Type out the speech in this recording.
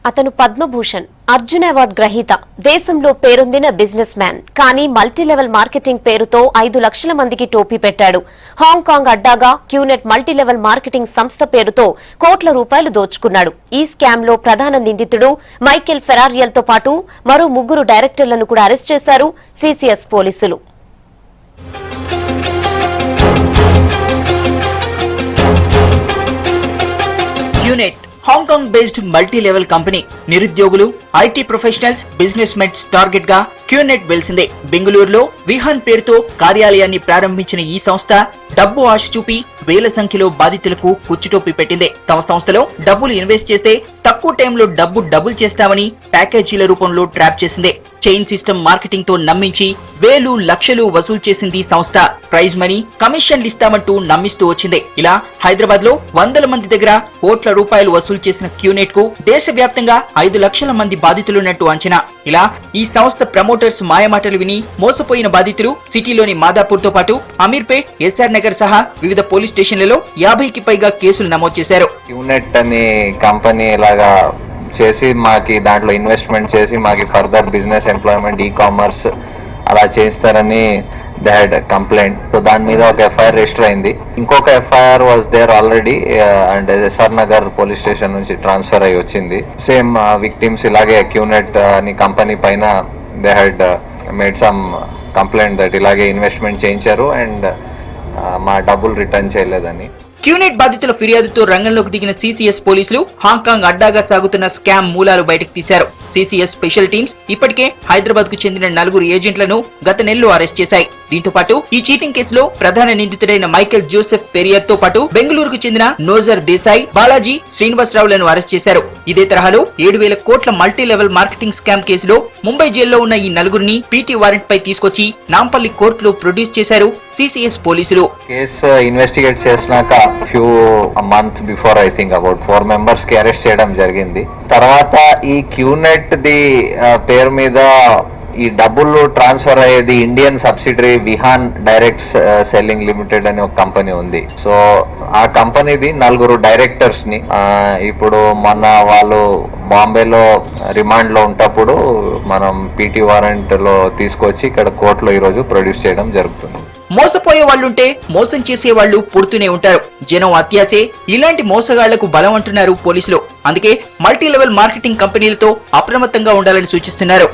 అతను పద్మభూషణ్, అర్జున్ అవార్డు గ్రహీత, దేశంలో పేరొందిన బిజినెస్ మ్యాన్. కానీ మల్టీలెవెల్ మార్కెటింగ్ పేరుతో 5 లక్షల మందికి టోపీ పెట్టాడు. హాంకాంగ్ అడ్డాగా క్యూనెట్ మల్టీలెవెల్ మార్కెటింగ్ సంస్థ పేరుతో కోట్ల రూపాయలు దోచుకున్నాడు. ఈ స్కామ్ లో ప్రధాన నిందితుడు మైకేల్ ఫెరారియల్ తో పాటు మరో 3 డైరెక్టర్లను కూడా అరెస్ట్ చేశారు సిసిఎస్ పోలీసులు. QNet Hong Kong based multi level company. నిరుద్యోగులు, IT professionals, business mens target గా క్యూనెట్ వెలిసిందే. బెంగళూరులో విహాన్ పేరుతో కార్యాలయాన్ని ప్రారంభించిన ఈ సంస్థ డబ్బు ఆశ చూపి వేల సంఖ్యలో బాధితులకు కుచ్చుటోపీ పెట్టింది. తమ సంస్థలో డబ్బులు ఇన్వెస్ట్ చేస్తే తక్కువ టైంలో డబుల్ చేస్తామని ప్యాకేజీల రూపంలో ట్రాప్ చేసింది. చైన్ సిస్టమ్ మార్కెటింగ్ తో నమ్మించి వేలు లక్షలు వసూలు చేసింది సంస్థ. ప్రైజ్ మనీ, కమిషన్లు ఇస్తామంటూ నమ్మిస్తూ వచ్చింది. ఇలా హైదరాబాద్ లో 100 మంది దగ్గర కోట్ల రూపాయలు వసూలు చేసిన క్యూనెట్ కు దేశవ్యాప్తంగా 5 లక్షల మంది బాధితులున్నట్టు అంచనా. ఇలా ఈ సంస్థ ప్రమోటర్స్ మాయమాటలు విని మోసపోయిన బాధితులు సిటీలోని మాదాపూర్ తో పాటు అమీర్పేట్, ఎస్ఆర్ నగర్ సహా వివిధ పోలీస్ స్టేషన్లలో 50కి పైగా కేసులు నమోదు చేశారు. క్యూనెట్ అనే కంపెనీ లాగా చేసి మాకి దాంట్లో ఇన్వెస్ట్మెంట్ చేసి మాకి further business, employment, e commerce అలా చేస్తారని దే హ్యాడ్ కంప్లైంట్. సో దాని మీద ఒక ఎఫ్ఐఆర్ రిజిస్టర్ అయింది. ఇంకొక FIR was there already and SR Nagar police station నుంచి ట్రాన్స్ఫర్ అయ్యి వచ్చింది. సేమ్ విక్టిమ్స్ ఇలాగే క్యూనెట్ అని కంపెనీ పైన they had made some complaint that ఇలాగే ఇన్వెస్ట్మెంట్ చేయించారు అండ్ మా డబ్బులు రిటర్న్ చేయలేదని. క్యూనెట్ బాధితుల ఫిర్యాదుతో రంగంలోకి దిగిన సిసిఎస్ పోలీసులు హాంకాంగ్ అడ్డాగా సాగుతున్న స్కామ్ మూలాలు బయటకు తీశారు. సిసిఎస్ స్పెషల్ టీమ్స్ ఇప్పటికే హైదరాబాద్ కు చెందిన 4 ఏజెంట్లను గత నెలలో అరెస్ట్ చేశాయి. దీంతో పాటు ఈ చీటింగ్ కేసులో ప్రధాన నిందితుడైన మైకేల్ జోసెఫ్ పెరియర్ తో పాటు బెంగళూరుకు చెందిన నోజర్ దేశాయ్, బాలాజీ శ్రీనివాసరావులను అరెస్ట్ చేశారు. ఇదే తరహాలో 7,000 కోట్ల మల్టీ లెవెల్ మార్కెటింగ్ స్కామ్ కేసులో ముంబై జైల్లో ఉన్న ఈ 4 పీటీ వారెంట్ పై తీసుకొచ్చి నాంపల్లి కోర్టులో ప్రొడ్యూస్ చేశారు సిసిఎస్ పోలీసులు. కేసు ఇన్వెస్టిగేట్ చేసినాక few months before I think about 4 members కి అరెస్ట్ చేయడం జరిగింది. తర్వాత ఈ క్యూనెట్ ది పేరు మీద ఈ డబ్బులు ట్రాన్స్ఫర్ అయ్యేది Indian subsidiary Vihaan direct selling limited అనే ఒక కంపెనీ ఉంది. సో ఆ కంపెనీది 4 డైరెక్టర్స్ ని ఇప్పుడు మొన్న వాళ్ళు బాంబేలో రిమాండ్ లో ఉంటప్పుడు మనం పీటీ వారెంట్ లో తీసుకొచ్చి ఇక్కడ కోర్టులో ఈరోజు ప్రొడ్యూస్ చేయడం జరుగుతుంది. మోసపోయే వాళ్ళుంటే మోసం చేసే వాళ్ళు పుడుతూనే ఉంటారు. జనం అత్యాసే ఇలాంటి మోసగాళ్లకు బలం అంటున్నారు పోలీసులు. అందుకే మల్టీ లెవెల్ మార్కెటింగ్ కంపెనీలతో అప్రమత్తంగా ఉండాలని సూచిస్తున్నారు.